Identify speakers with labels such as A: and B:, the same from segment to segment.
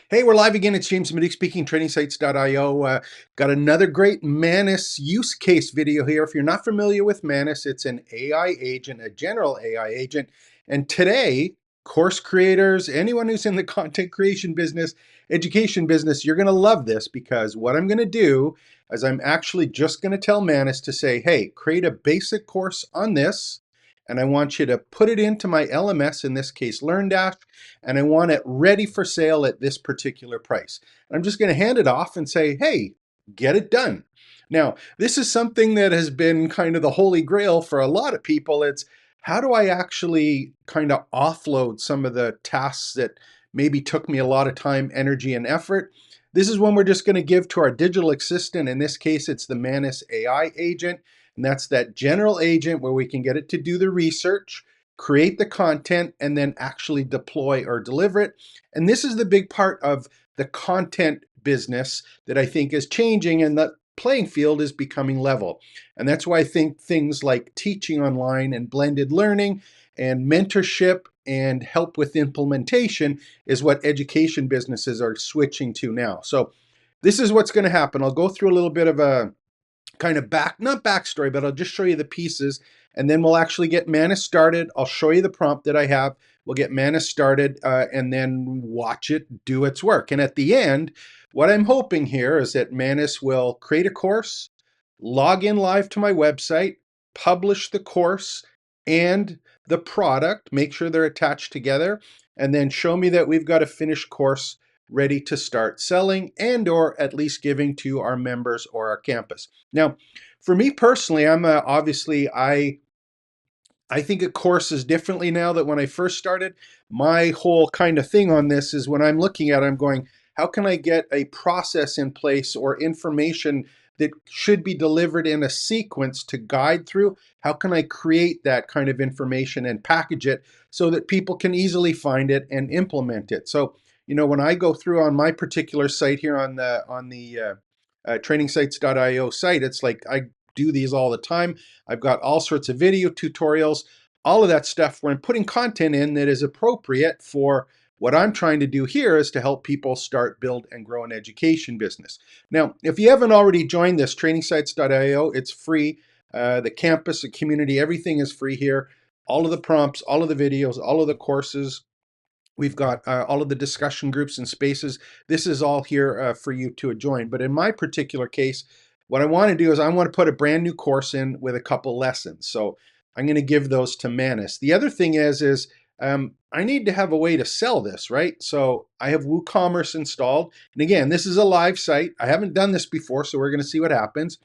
A: Hey, we're live again. It's James Middick speaking, tradingsites.io. Got another great Manus use case video here. If you're not familiar with Manus, it's an AI agent, a general AI agent. And today, course creators, anyone who's in the content creation business, education business, you're going to love this because what I'm going to do is I'm actually just going to tell Manus to say, hey, create a basic course on this. And I want you to put it into my LMS, in this case, LearnDash, and I want it ready for sale at this particular price. And I'm just going to hand it off and say, hey, get it done. Now, this is something that has been kind of the holy grail for a lot of people. It's how do I actually kind of offload some of the tasks that maybe took me a lot of time, energy, and effort? This is one we're just going to give to our digital assistant. In this case, it's the Manus AI agent. And that's that general agent where we can get it to do the research, create the content, and then actually deploy or deliver it. And this is the big part of the content business that I think is changing, and the playing field is becoming level. And that's why I think things like teaching online and blended learning and mentorship and help with implementation is what education businesses are switching to now. So this is what's going to happen. I'll go through a little bit of a kind of not backstory, but I'll just show you the pieces, and then we'll actually get Manus started. I'll show you the prompt that I have. We'll get Manus started and then watch it do its work. And at the end, what I'm hoping here is that Manus will create a course, log in live to my website, publish the course and the product, make sure they're attached together, and then show me that we've got a finished course ready to start selling and or at least giving to our members or our campus. Now, for me personally, I'm obviously, I think a course is differently now than when I first started. My whole kind of thing on this is when I'm looking at it, I'm going, how can I get a process in place or information that should be delivered in a sequence to guide through? How can I create that kind of information and package it so that people can easily find it and implement it? So, when I go through on my particular site here on the tradingsites.io site, it's like I do these all the time. I've got all sorts of video tutorials, all of that stuff where I'm putting content in that is appropriate for what I'm trying to do here is to help people start, build, and grow an education business. Now, if you haven't already joined this, tradingsites.io, it's free. The campus, the community, everything is free here. All of the prompts, all of the videos, all of the courses. We've got all of the discussion groups and spaces. This is all here for you to join. But in my particular case, what I want to do is I want to put a brand new course in with a couple lessons. So I'm going to give those to Manus. The other thing is I need to have a way to sell this, right? So I have WooCommerce installed. And again, this is a live site. I haven't done this before, so we're going to see what happens.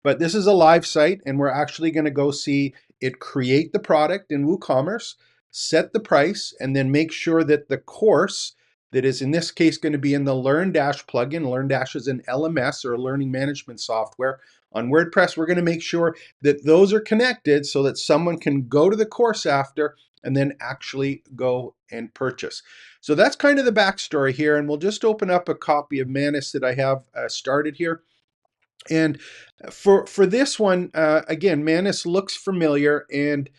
A: But this is a live site, and we're actually going to go see it create the product in WooCommerce, set the price, and then make sure that the course that is in this case going to be in the LearnDash plugin. LearnDash is an LMS or a learning management software on WordPress. We're going to make sure that those are connected so that someone can go to the course after and then actually go and purchase. So that's kind of the backstory here, and we'll just open up a copy of Manus that I have started here. And for this one, again, Manus looks familiar, and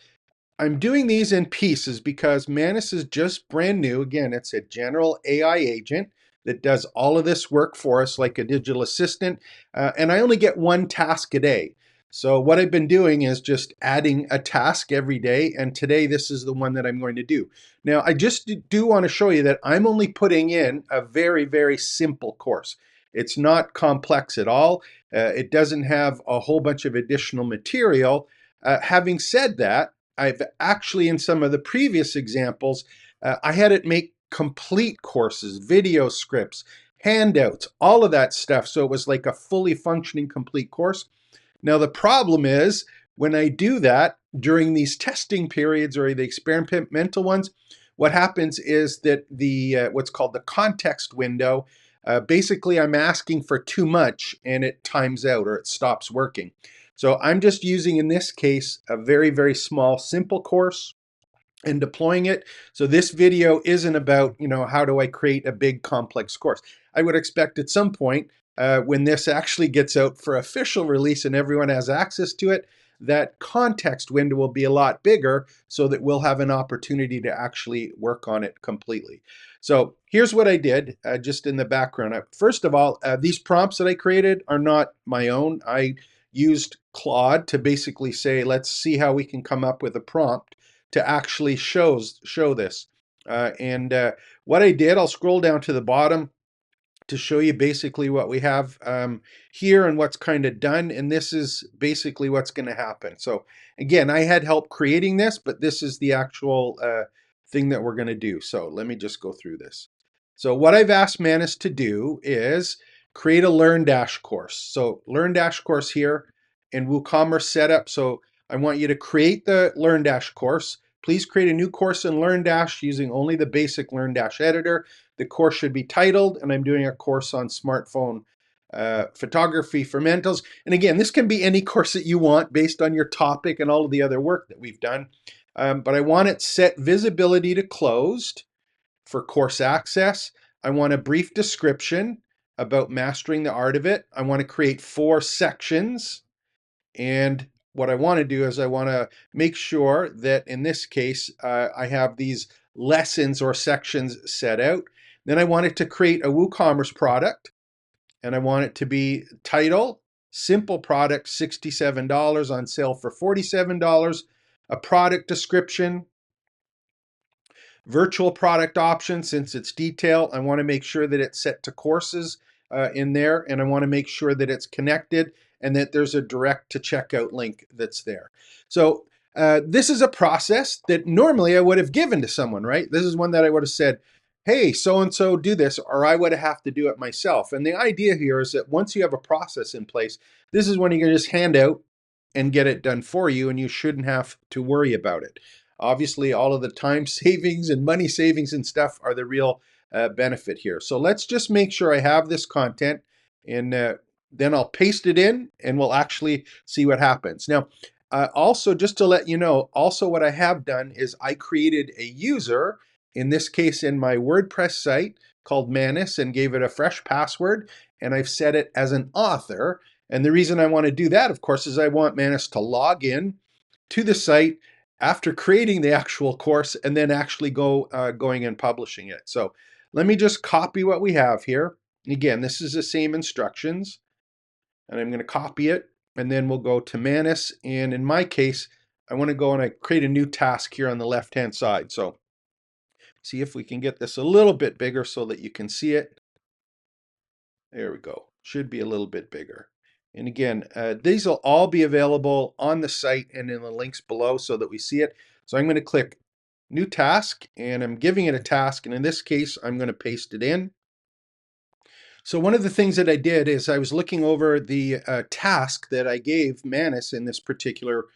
A: I'm doing these in pieces because Manus is just brand new. Again, it's a general AI agent that does all of this work for us like a digital assistant. And I only get one task a day. So what I've been doing is just adding a task every day. And today, this is the one that I'm going to do. Now, I just do want to show you that I'm only putting in a very, very simple course. It's not complex at all. It doesn't have a whole bunch of additional material. Having said that, I've actually, in some of the previous examples, I had it make complete courses, video scripts, handouts, all of that stuff. So it was like a fully functioning complete course. Now, the problem is when I do that during these testing periods or the experimental ones, what happens is that the what's called the context window, basically I'm asking for too much and it times out or it stops working. So I'm just using, in this case, a very, very small, simple course and deploying it. So this video isn't about, how do I create a big complex course? I would expect at some point when this actually gets out for official release and everyone has access to it, that context window will be a lot bigger so that we'll have an opportunity to actually work on it completely. So here's what I did just in the background. First of all, these prompts that I created are not my own. I used Claude to basically say, let's see how we can come up with a prompt to actually show this. And what I did, I'll scroll down to the bottom to show you basically what we have here and what's kind of done. And this is basically what's going to happen. So again, I had help creating this, but this is the actual thing that we're going to do. So let me just go through this. So what I've asked Manus to do is create a LearnDash course. So LearnDash course here in WooCommerce setup. So I want you to create the LearnDash course. Please create a new course in LearnDash using only the basic LearnDash editor. The course should be titled, and I'm doing a course on smartphone photography for mentals. And again, this can be any course that you want based on your topic and all of the other work that we've done. But I want it set visibility to closed for course access. I want a brief description about mastering the art of it. I want to create 4 sections. And what I want to do is I want to make sure that in this case, I have these lessons or sections set out. Then I want it to create a WooCommerce product, and I want it to be title, simple product, $67 on sale for $47, a product description, virtual product option. Since it's detail, I want to make sure that it's set to courses in there, and I want to make sure that it's connected and that there's a direct to checkout link that's there. So this is a process that normally I would have given to someone, right? This is one that I would have said, hey, so-and-so do this, or I would have to do it myself. And the idea here is that once you have a process in place, this is when you can just hand out and get it done for you, and you shouldn't have to worry about it. Obviously, all of the time savings and money savings and stuff are the real benefit here. So let's just make sure I have this content, and then I'll paste it in and we'll actually see what happens. Now, also just to let you know, also what I have done is I created a user, in this case in my WordPress site called Manus, and gave it a fresh password, and I've set it as an author. And the reason I want to do that, of course, is I want Manus to log in to the site after creating the actual course and then actually going and publishing it. So let me just copy what we have here. Again, this is the same instructions, and I'm going to copy it, and then we'll go to Manus. And in my case, I want to go and I create a new task here on the left-hand side. So see if we can get this a little bit bigger so that you can see it. There we go. Should be a little bit bigger. And again, these will all be available on the site and in the links below so that we see it. So I'm going to click New Task, and I'm giving it a task. And in this case, I'm going to paste it in. So one of the things that I did is I was looking over the task that I gave Manus in this particular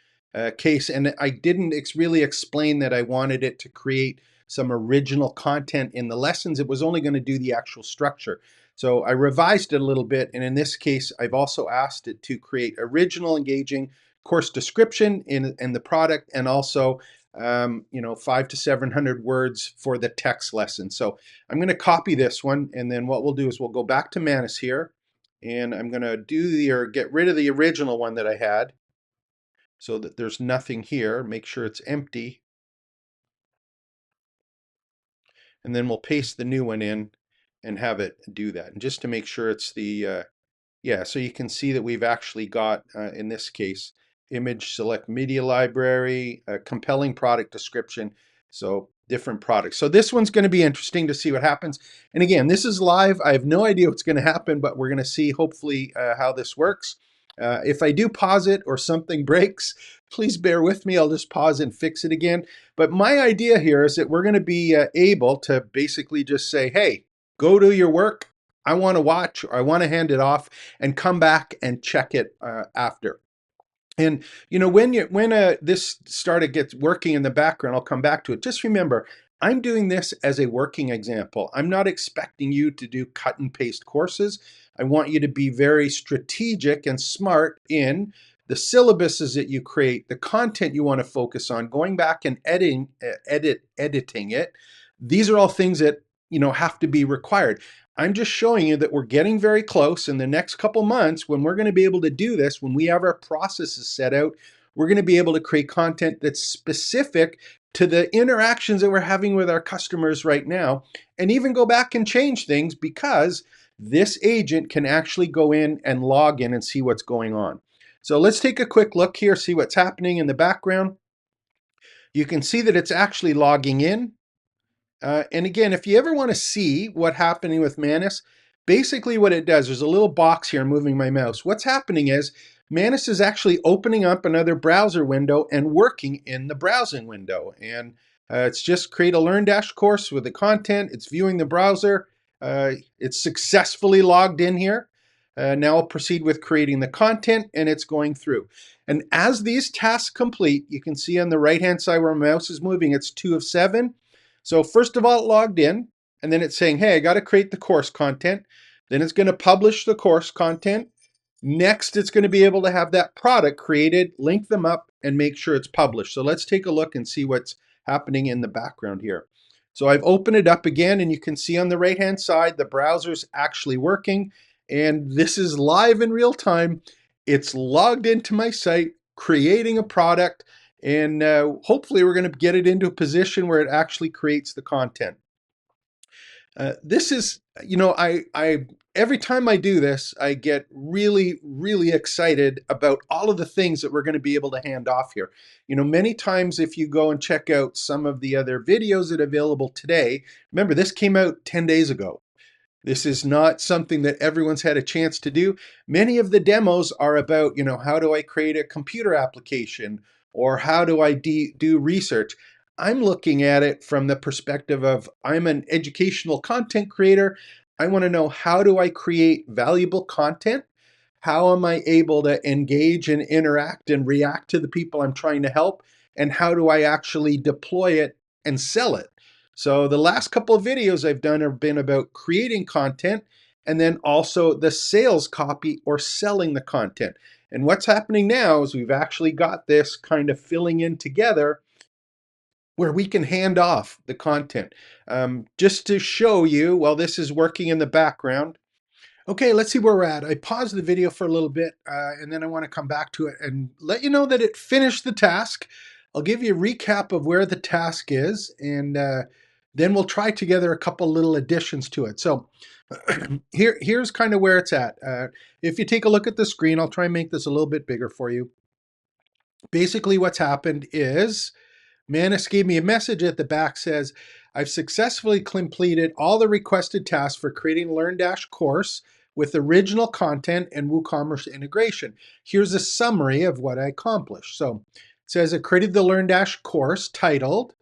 A: case, and I didn't really explain that I wanted it to create some original content in the lessons. It was only going to do the actual structure. So I revised it a little bit, and in this case, I've also asked it to create original, engaging course description in the product, and also 500 to 700 words for the text lesson. So I'm going to copy this one, and then what we'll do is we'll go back to Manus here, and I'm going to get rid of the original one that I had so that there's nothing here. Make sure it's empty. And then we'll paste the new one in and have it do that. And just to make sure it's the, so you can see that we've actually got, in this case, image, select media library, compelling product description. So different products. So this one's going to be interesting to see what happens. And again, this is live. I have no idea what's going to happen, but we're going to see hopefully how this works. If I do pause it or something breaks, please bear with me. I'll just pause and fix it again. But my idea here is that we're going to be able to basically just say, hey, go do your work. I want to watch, or I want to hand it off, and come back and check it after. And when this gets working in the background, I'll come back to it. Just remember, I'm doing this as a working example. I'm not expecting you to do cut and paste courses. I want you to be very strategic and smart in the syllabuses that you create, the content you want to focus on, going back and editing it. These are all things that have to be required. I'm just showing you that we're getting very close in the next couple months when we're going to be able to do this, when we have our processes set out. we're going to be able to create content that's specific to the interactions that we're having with our customers right now, and even go back and change things because this agent can actually go in and log in and see what's going on. So let's take a quick look here, see what's happening in the background. You can see that it's actually logging in. And again, if you ever want to see what's happening with Manus, basically what it does, there's a little box here, I'm moving my mouse. What's happening is Manus is actually opening up another browser window and working in the browsing window. And it's just create a LearnDash course with the content. It's viewing the browser. It's successfully logged in here. Now I'll proceed with creating the content, and it's going through. And as these tasks complete, you can see on the right-hand side where my mouse is moving, it's 2 of 7. So first of all, it logged in, and then it's saying, hey, I got to create the course content. Then it's going to publish the course content. Next, it's going to be able to have that product created, link them up, and make sure it's published. So let's take a look and see what's happening in the background here. So I've opened it up again, and you can see on the right-hand side, the browser's actually working, and this is live in real time. It's logged into my site, creating a product, and hopefully we're going to get it into a position where it actually creates the content. This is, I every time I do this, I get really, really excited about all of the things that we're going to be able to hand off here. Many times if you go and check out some of the other videos that are available today, remember this came out 10 days ago. This is not something that everyone's had a chance to do. Many of the demos are about, how do I create a computer application, or how do I do research? I'm looking at it from the perspective of I'm an educational content creator. I want to know, how do I create valuable content? How am I able to engage and interact and react to the people I'm trying to help? And how do I actually deploy it and sell it? So the last couple of videos I've done have been about creating content, and then also the sales copy or selling the content. And what's happening now is we've actually got this kind of filling in together where we can hand off the content. Just to show you, while this is working in the background, okay, let's see where we're at. I paused the video for a little bit, and then I want to come back to it and let you know that it finished the task. I'll give you a recap of where the task is, and then we'll try together a couple little additions to it. So here's kind of where it's at. If you take a look at the screen, I'll try and make this a little bit bigger for you. Basically, what's happened is Manus gave me a message at the back, says, I've successfully completed all the requested tasks for creating a LearnDash course with original content and WooCommerce integration. Here's a summary of what I accomplished. So it says I created the LearnDash course titled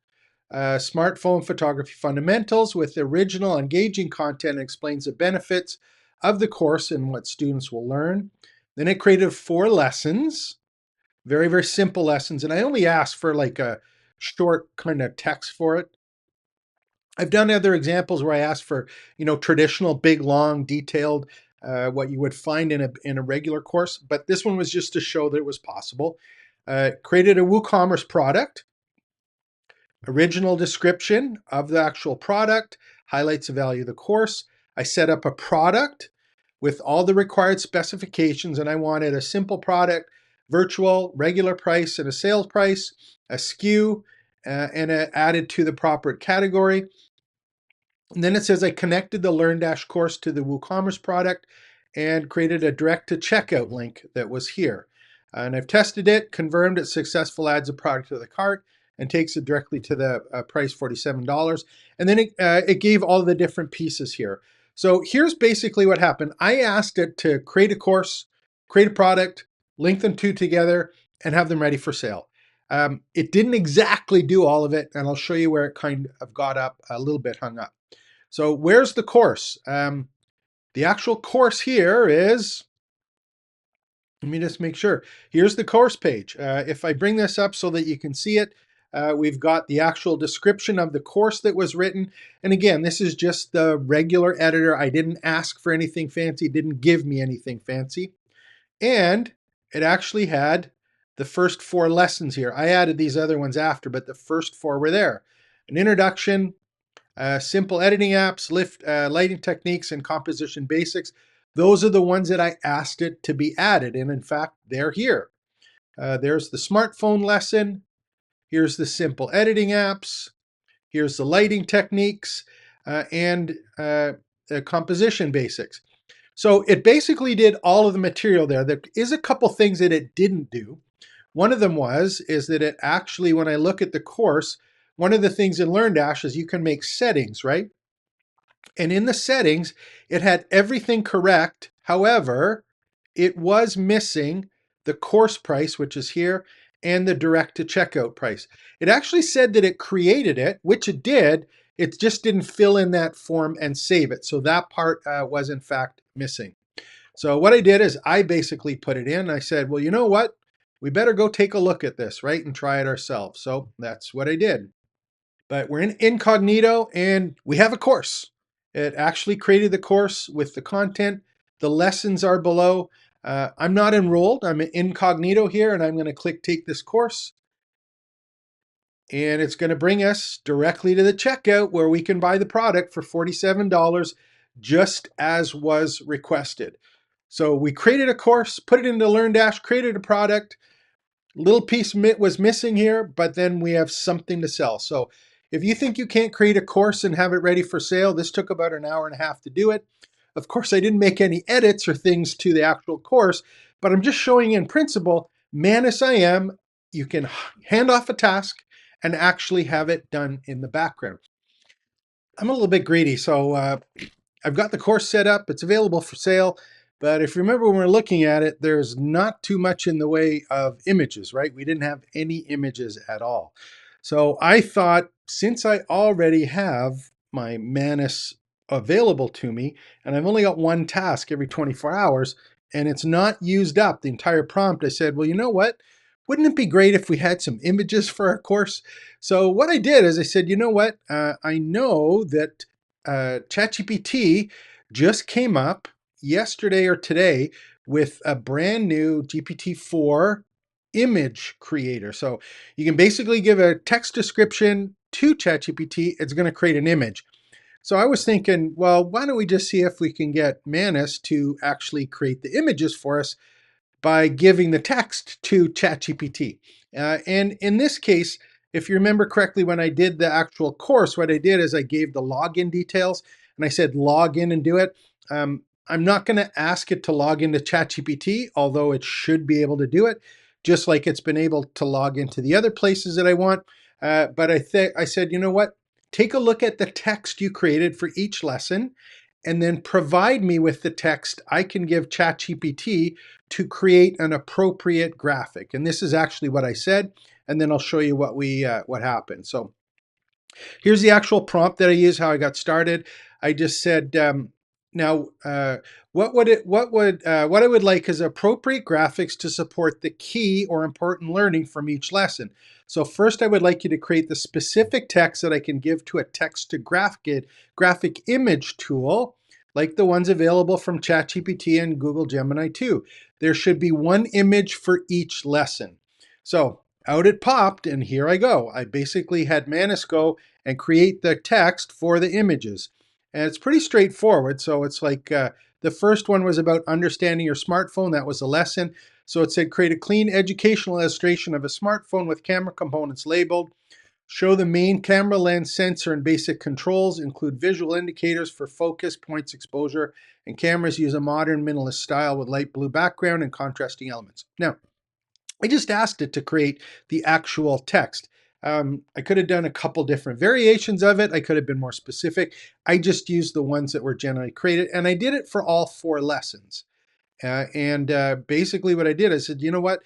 A: Smartphone Photography Fundamentals with original engaging content, and explains the benefits of the course and what students will learn. Then I created 4 lessons, very, very simple lessons. And I only asked for like a short kind of text for it. I've done other examples where I asked for, traditional, big, long, detailed, what you would find in a regular course. But this one was just to show that it was possible. Created a WooCommerce product, original description of the actual product, highlights the value of the course. I set up a product with all the required specifications, and I wanted a simple product, virtual, regular price, and a sales price, a SKU, and added to the proper category. And then it says I connected the LearnDash course to the WooCommerce product and created a direct to checkout link that was here. And I've tested it, confirmed it successful, adds a product to the cart and takes it directly to the price, $47. And then it gave all the different pieces here. So here's basically what happened. I asked it to create a course, create a product, link them two together, and have them ready for sale. It didn't exactly do all of it, and I'll show you where it kind of got up a little bit hung up. So where's the course? The actual course here is, let me just make sure. Here's the course page. If I bring this up so that you can see it, we've got the actual description of the course that was written. And again, this is just the regular editor. I didn't ask for anything fancy, didn't give me anything fancy. And it actually had the first 4 lessons here. I added these other ones after, but the first 4 were there. An introduction, simple editing apps, lighting techniques, and composition basics. Those are the ones that I asked it to be added. And in fact, they're here. There's the smartphone lesson. Here's the simple editing apps. Here's the lighting techniques and the composition basics. So it basically did all of the material there. There is a couple things that it didn't do. One of them is that it actually, when I look at the course, one of the things in LearnDash is you can make settings, right? And in the settings, it had everything correct. However, it was missing the course price, which is here, and the direct to checkout price. It actually said that it created it, which it did. It just didn't fill in that form and save it. So that part was in fact missing. So what I did is I basically put it in. I said, well, you know what? We better go take a look at this, right? And try it ourselves. So that's what I did. But we're in incognito and we have a course. It actually created the course with the content. The lessons are below. I'm not enrolled. I'm in incognito here and I'm going to click take this course. And it's going to bring us directly to the checkout where we can buy the product for $47 just as was requested. So we created a course, put it into LearnDash, created a product. Little piece was missing here, but then we have something to sell. So if you think you can't create a course and have it ready for sale, this took about an hour and a half to do it. Of course, I didn't make any edits or things to the actual course, but I'm just showing you in principle, Manus AI, you can hand off a task and actually have it done in the background. I'm a little bit greedy, so I've got the course set up. It's available for sale. But if you remember when we're looking at it, there's not too much in the way of images, right? We didn't have any images at all. So I thought, since I already have my Manus available to me, and I've only got one task every 24 hours, and it's not used up the entire prompt, I said, well, you know what? Wouldn't it be great if we had some images for our course? So what I did is I said, you know what? I know that ChatGPT just came up yesterday or today with a brand new GPT-4 image creator. So you can basically give a text description to ChatGPT. It's going to create an image. So I was thinking, well, why don't we just see if we can get Manus to actually create the images for us by giving the text to ChatGPT. And in this case, if you remember correctly, when I did the actual course, what I did is I gave the login details and I said log in and do it. I'm not going to ask it to log into ChatGPT, although it should be able to do it, just like it's been able to log into the other places that I want. But I said, you know what? Take a look at the text you created for each lesson and then provide me with the text I can give ChatGPT to create an appropriate graphic. And this is actually what I said, and then I'll show you what happened. So here's the actual prompt that I used, how I got started. I just said, now, what I would like is appropriate graphics to support the key or important learning from each lesson. So first, I would like you to create the specific text that I can give to a text-to-graphic image tool, like the ones available from ChatGPT and Google Gemini 2. There should be one image for each lesson. So out it popped, and here I go. I basically had Manus go and create the text for the images. And it's pretty straightforward. So it's like the first one was about understanding your smartphone. That was a lesson. So it said create a clean educational illustration of a smartphone with camera components labeled. Show the main camera lens sensor and basic controls. Include visual indicators for focus, points, exposure, and cameras. Use a modern minimalist style with light blue background and contrasting elements. Now, I just asked it to create the actual text. I could have done a couple different variations of it. I could have been more specific. I just used the ones that were generally created, and I did it for all 4 lessons. Basically what I did, I said, you know what?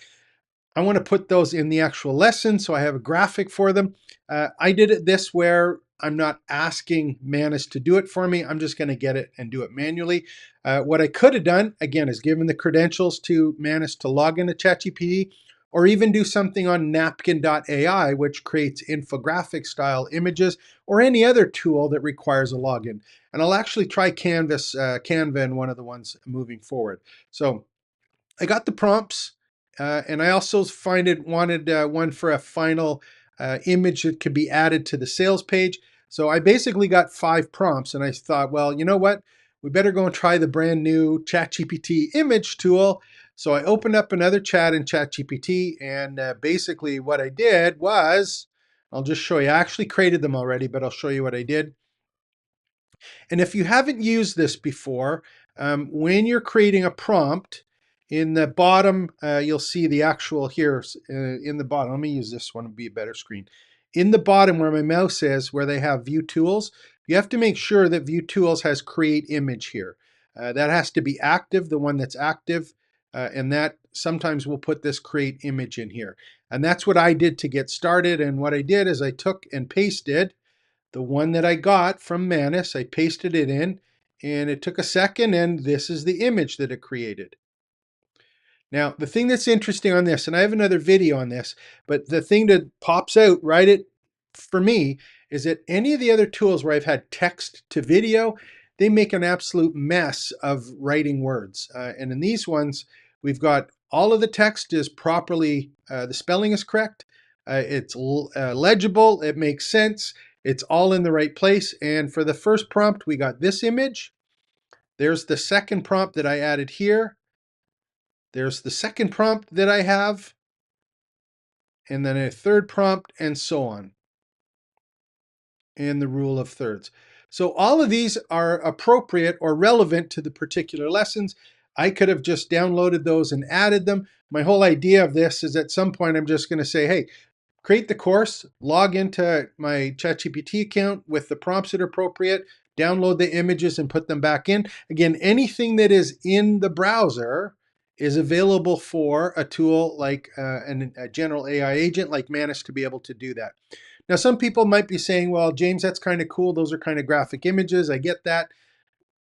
A: I want to put those in the actual lesson, so I have a graphic for them. I did it this where I'm not asking Manus to do it for me. I'm just going to get it and do it manually. What I could have done, again, is given the credentials to Manus to log into ChatGPT, or even do something on napkin.ai, which creates infographic style images, or any other tool that requires a login. And I'll actually try Canva in one of the ones moving forward. So I got the prompts, and I also wanted one for a final image that could be added to the sales page. So I basically got 5 prompts, and I thought, well, you know what? We better go and try the brand new ChatGPT image tool. So I opened up another chat in ChatGPT, and basically what I did was, I'll just show you. I actually created them already, but I'll show you what I did. And if you haven't used this before, when you're creating a prompt, in the bottom, you'll see the actual here in the bottom. Let me use this one to be a better screen. In the bottom where my mouse is, where they have view tools, you have to make sure that view tools has create image here. That has to be active, the one that's active, and that sometimes we'll put this create image in here. And that's what I did to get started. And what I did is I took and pasted the one that I got from Manus. I pasted it in, and it took a second, and this is the image that it created. Now, the thing that's interesting on this, and I have another video on this, but the thing that pops out for me is that any of the other tools where I've had text to video, they make an absolute mess of writing words. And in these ones, we've got all of the text is properly, the spelling is correct, it's legible, it makes sense, it's all in the right place. And for the first prompt, we got this image. There's the second prompt that I added here. There's the second prompt that I have, and then a third prompt, and so on, and the rule of thirds. So all of these are appropriate or relevant to the particular lessons. I could have just downloaded those and added them. My whole idea of this is at some point I'm just going to say, hey, create the course, log into my ChatGPT account with the prompts that are appropriate, download the images and put them back in. Again, anything that is in the browser is available for a tool like a general AI agent like Manus to be able to do that. Now, some people might be saying, well, James, that's kind of cool. Those are kind of graphic images. I get that.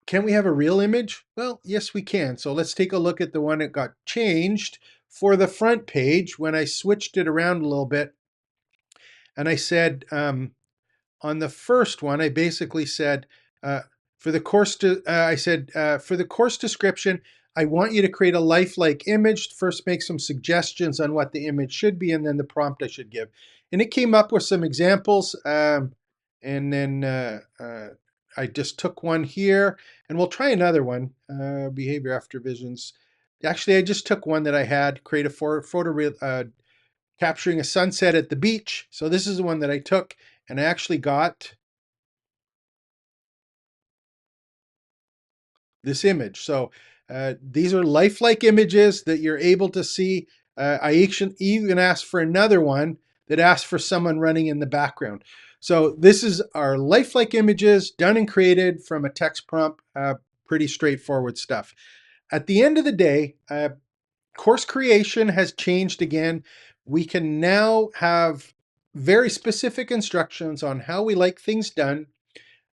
A: Can we have a real image? Well, yes, we can. So let's take a look at the one that got changed for the front page when I switched it around a little bit. And I said, on the first one, I basically said, for the course description, I want you to create a lifelike image. First, make some suggestions on what the image should be, and then the prompt I should give. And it came up with some examples. And then I just took one here, and we'll try another one, behavior after visions. Actually, I just took one that I had, create a photo capturing a sunset at the beach. So this is the one that I took, and I actually got this image. So these are lifelike images that you're able to see. I even asked for another one that asked for someone running in the background. So this is our lifelike images done and created from a text prompt. Pretty straightforward stuff. At the end of the day, course creation has changed again. We can now have very specific instructions on how we like things done.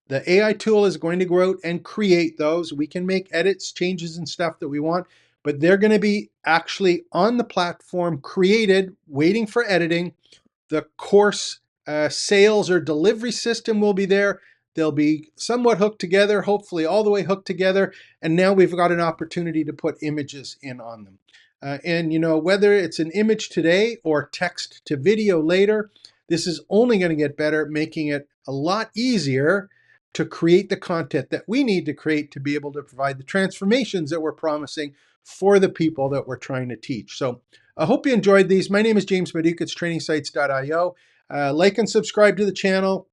A: The AI tool is going to go out and create those. We can make edits, changes, and stuff that we want, but they're going to be actually on the platform, created, waiting for editing. The course sales or delivery system will be there. They'll be somewhat hooked together, hopefully all the way hooked together. And now we've got an opportunity to put images in on them. And you know, whether it's an image today or text to video later, this is only going to get better, making it a lot easier to create the content that we need to create to be able to provide the transformations that we're promising for the people that we're trying to teach. So I hope you enjoyed these. My name is James Maduka. It's trainingsites.io. Like and subscribe to the channel.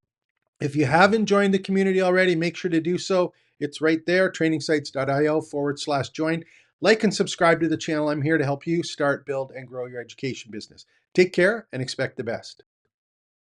A: If you haven't joined the community already, make sure to do so. It's right there, trainingsites.io/join. Like and subscribe to the channel. I'm here to help you start, build, and grow your education business. Take care and expect the best.